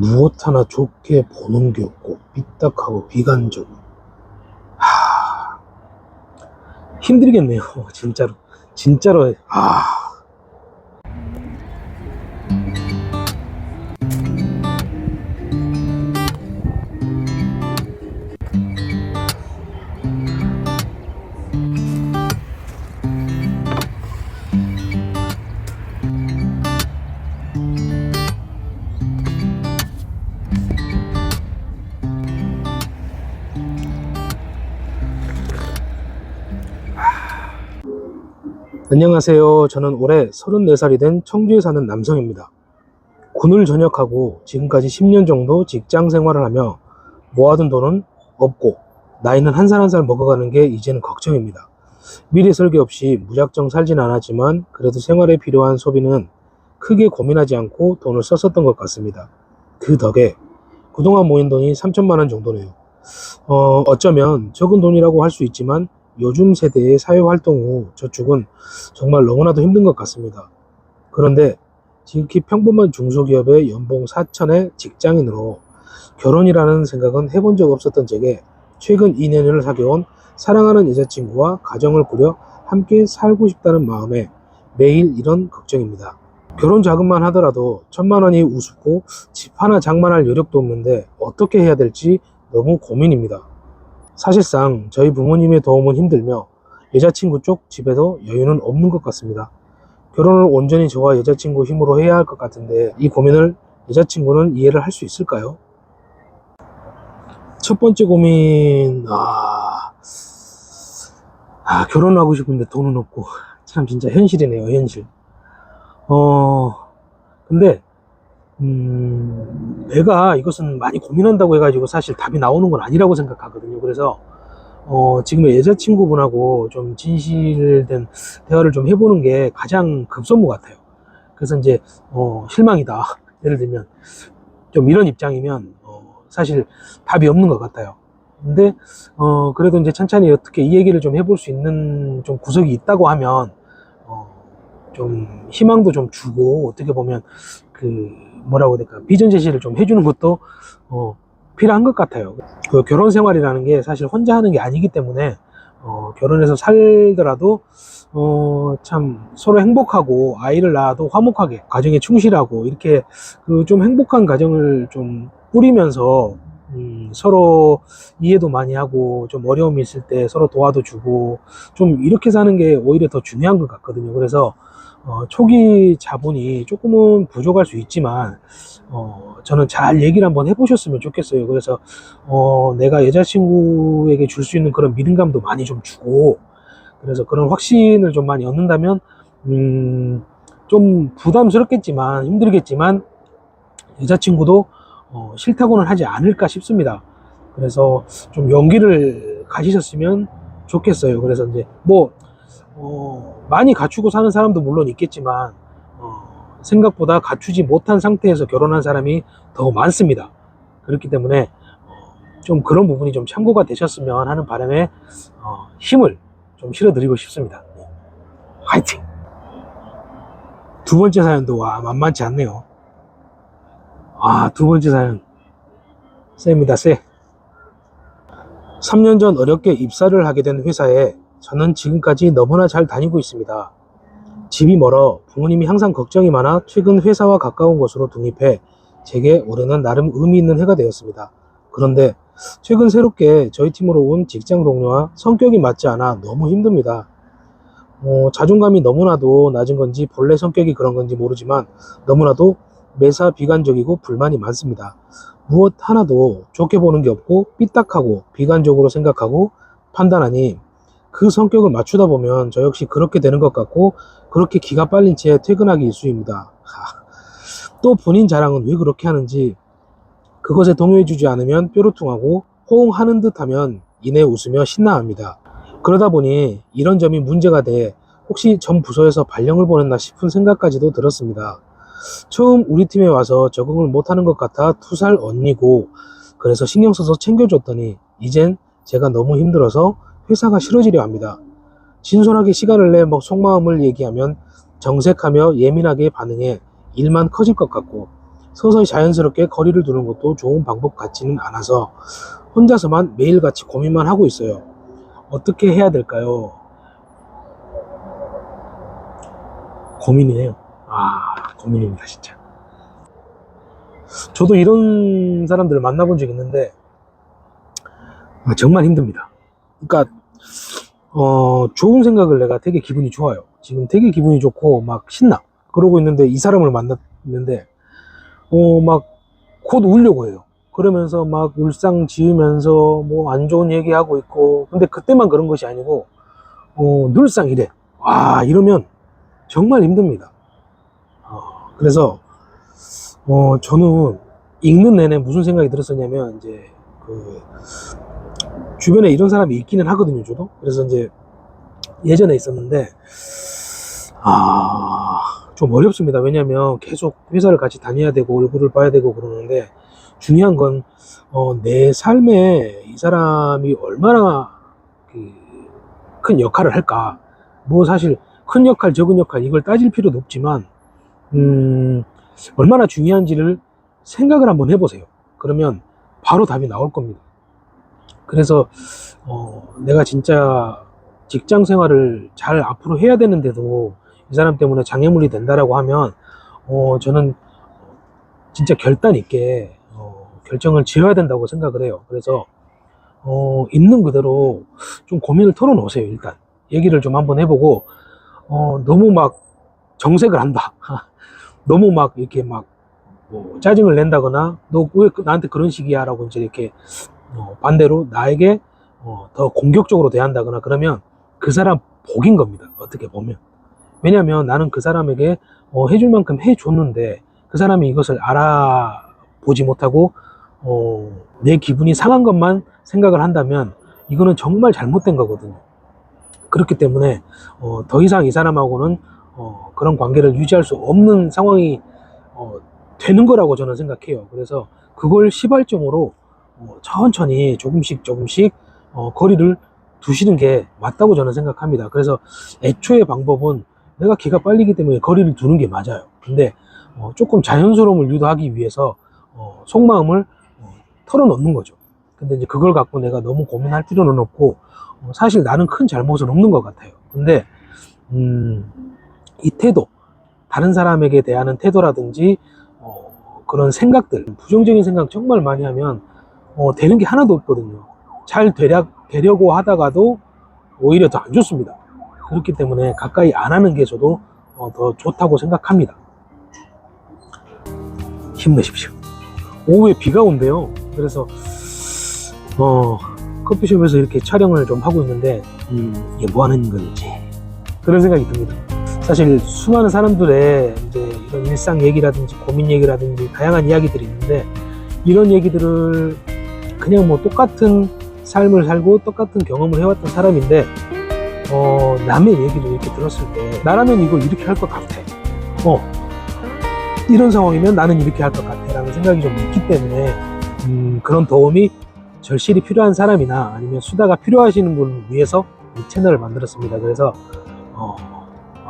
무엇 하나 좋게 보는 게 없고 삐딱하고 비관적. 힘들겠네요. 진짜로. 안녕하세요. 저는 올해 34살이 된 청주에 사는 남성입니다. 군을 전역하고 지금까지 10년 정도 직장 생활을 하며 모아둔 돈은 없고 나이는 한 살 한 살 먹어가는 게 이제는 걱정입니다. 미래 설계 없이 무작정 살진 않았지만 그래도 생활에 필요한 소비는 크게 고민하지 않고 돈을 썼었던 것 같습니다. 그 덕에 그동안 모인 돈이 3천만 원 정도네요. 어쩌면 적은 돈이라고 할 수 있지만 요즘 세대의 사회활동 후 저축은 정말 너무나도 힘든 것 같습니다. 그런데 지극히 평범한 중소기업의 연봉 4천의 직장인으로 결혼이라는 생각은 해본 적 없었던 제게 최근 2년을 사귀어온 사랑하는 여자친구와 가정을 꾸려 함께 살고 싶다는 마음에 매일 이런 걱정입니다. 결혼 자금만 하더라도 1,000만 원이 우습고 집 하나 장만할 여력도 없는데 어떻게 해야 될지 너무 고민입니다. 사실상 저희 부모님의 도움은 힘들며 여자친구 쪽 집에도 여유는 없는 것 같습니다. 결혼을 온전히 저와 여자친구 힘으로 해야 할 것 같은데 이 고민을 여자친구는 이해를 할 수 있을까요? 첫 번째 고민, 결혼하고 싶은데 돈은 없고. 참 진짜 현실이네요, 현실. 근데 내가 이것은 많이 고민한다고 해가지고 사실 답이 나오는 건 아니라고 생각하거든요. 그래서 지금의 여자친구분하고 좀 진실된 대화를 좀 해보는 게 가장 급선무 같아요. 그래서 이제 실망이다, 예를 들면 좀 이런 입장이면 사실 답이 없는 것 같아요. 근데 그래도 이제 천천히 어떻게 이 얘기를 좀 해볼 수 있는 좀 구석이 있다고 하면 좀 희망도 좀 주고, 어떻게 보면 뭐라고 해야 될까, 비전 제시를 좀 해주는 것도 필요한 것 같아요. 그 결혼 생활이라는 게 사실 혼자 하는 게 아니기 때문에 결혼해서 살더라도 참 서로 행복하고 아이를 낳아도 화목하게 가정에 충실하고 이렇게 좀 행복한 가정을 좀 꾸리면서 서로 이해도 많이 하고 좀 어려움이 있을 때 서로 도와도 주고 좀 이렇게 사는 게 오히려 더 중요한 것 같거든요. 그래서 초기 자본이 조금은 부족할 수 있지만 저는 잘 얘기를 한번 해보셨으면 좋겠어요. 그래서 내가 여자친구에게 줄 수 있는 그런 믿음감도 많이 좀 주고, 그래서 그런 확신을 좀 많이 얻는다면 좀 부담스럽겠지만 힘들겠지만 여자친구도 싫다고는 하지 않을까 싶습니다. 그래서 좀 용기를 가지셨으면 좋겠어요. 그래서 이제 많이 갖추고 사는 사람도 물론 있겠지만 생각보다 갖추지 못한 상태에서 결혼한 사람이 더 많습니다. 그렇기 때문에 좀 그런 부분이 좀 참고가 되셨으면 하는 바람에 힘을 좀 실어드리고 싶습니다. 화이팅! 두 번째 사연도 만만치 않네요. 두 번째 사연 쎄입니다. 쎄. 3년 전 어렵게 입사를 하게 된 회사에 저는 지금까지 너무나 잘 다니고 있습니다. 집이 멀어 부모님이 항상 걱정이 많아 최근 회사와 가까운 곳으로 독립해 제게 올해는 나름 의미 있는 해가 되었습니다. 그런데 최근 새롭게 저희 팀으로 온 직장 동료와 성격이 맞지 않아 너무 힘듭니다. 자존감이 너무나도 낮은 건지 본래 성격이 그런 건지 모르지만 너무나도 매사 비관적이고 불만이 많습니다. 무엇 하나도 좋게 보는 게 없고 삐딱하고 비관적으로 생각하고 판단하니 그 성격을 맞추다 보면 저 역시 그렇게 되는 것 같고 그렇게 기가 빨린 채 퇴근하기 일쑤입니다. 또 본인 자랑은 왜 그렇게 하는지 그것에 동요해주지 않으면 뾰루퉁하고 호응하는 듯 하면 이내 웃으며 신나합니다. 그러다 보니 이런 점이 문제가 돼 혹시 전 부서에서 발령을 보냈나 싶은 생각까지도 들었습니다. 처음 우리 팀에 와서 적응을 못하는 것 같아 2살 언니고 그래서 신경 써서 챙겨줬더니 이젠 제가 너무 힘들어서 회사가 싫어지려 합니다. 진솔하게 시간을 내 속마음을 얘기하면 정색하며 예민하게 반응해 일만 커질 것 같고 서서히 자연스럽게 거리를 두는 것도 좋은 방법 같지는 않아서 혼자서만 매일같이 고민만 하고 있어요. 어떻게 해야 될까요? 고민이네요. 고민입니다, 진짜. 저도 이런 사람들을 만나본 적이 있는데 정말 힘듭니다. 그러니까 좋은 생각을 내가 되게 기분이 좋아요. 지금 되게 기분이 좋고 막 신나. 그러고 있는데 이 사람을 만났는데 막 곧 울려고 해요. 그러면서 막 울상 지으면서 뭐 안 좋은 얘기하고 있고, 근데 그때만 그런 것이 아니고 늘상 이래. 이러면 정말 힘듭니다. 그래서 저는 읽는 내내 무슨 생각이 들었었냐면, 이제 주변에 이런 사람이 있기는 하거든요, 저도. 그래서 이제 예전에 있었는데 좀 어렵습니다. 왜냐면 계속 회사를 같이 다녀야 되고 얼굴을 봐야 되고 그러는데, 중요한 건 내 삶에 이 사람이 얼마나 큰 역할을 할까. 뭐 사실 큰 역할 적은 역할 이걸 따질 필요도 없지만 얼마나 중요한지를 생각을 한번 해보세요. 그러면 바로 답이 나올 겁니다. 그래서 내가 진짜 직장 생활을 잘 앞으로 해야 되는데도 이 사람 때문에 장애물이 된다라고 하면 저는 진짜 결단 있게 결정을 지어야 된다고 생각을 해요. 그래서 있는 그대로 좀 고민을 털어놓으세요. 일단 얘기를 좀 한번 해보고, 너무 막 정색을 한다 너무 막 이렇게 막 짜증을 낸다거나 너 왜 나한테 그런 식이야 라고 이제 이렇게 반대로 나에게 더 공격적으로 대한다거나 그러면 그 사람 복인 겁니다. 어떻게 보면. 왜냐면 나는 그 사람에게 해줄 만큼 해줬는데 그 사람이 이것을 알아보지 못하고 내 기분이 상한 것만 생각을 한다면 이거는 정말 잘못된 거거든요. 그렇기 때문에 더 이상 이 사람하고는 그런 관계를 유지할 수 없는 상황이 되는 거라고 저는 생각해요. 그래서 그걸 시발점으로 천천히 조금씩 거리를 두시는 게 맞다고 저는 생각합니다. 그래서 애초의 방법은 내가 기가 빨리기 때문에 거리를 두는 게 맞아요. 근데 조금 자연스러움을 유도하기 위해서 속마음을 털어놓는 거죠. 근데 이제 그걸 갖고 내가 너무 고민할 필요는 없고, 사실 나는 큰 잘못은 없는 것 같아요. 근데 이 태도, 다른 사람에게 대하는 태도라든지 그런 생각들, 부정적인 생각 정말 많이 하면 되는 게 하나도 없거든요. 잘 되려고 하다가도 오히려 더 안 좋습니다. 그렇기 때문에 가까이 안 하는 게 저도 더 좋다고 생각합니다. 힘내십시오. 오후에 비가 온대요. 그래서 커피숍에서 이렇게 촬영을 좀 하고 있는데 이게 뭐 하는 건지 그런 생각이 듭니다. 사실 수많은 사람들의 이제 이런 일상 얘기라든지 고민 얘기라든지 다양한 이야기들이 있는데, 이런 얘기들을 그냥 뭐 똑같은 삶을 살고 똑같은 경험을 해왔던 사람인데 남의 얘기를 이렇게 들었을 때 나라면 이걸 이렇게 할 것 같아, 이런 상황이면 나는 이렇게 할 것 같아 라는 생각이 좀 있기 때문에 그런 도움이 절실히 필요한 사람이나 아니면 수다가 필요하시는 분을 위해서 이 채널을 만들었습니다. 그래서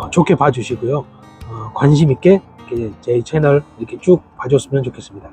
좋게 봐주시고요, 관심 있게 제 채널 이렇게 쭉 봐줬으면 좋겠습니다.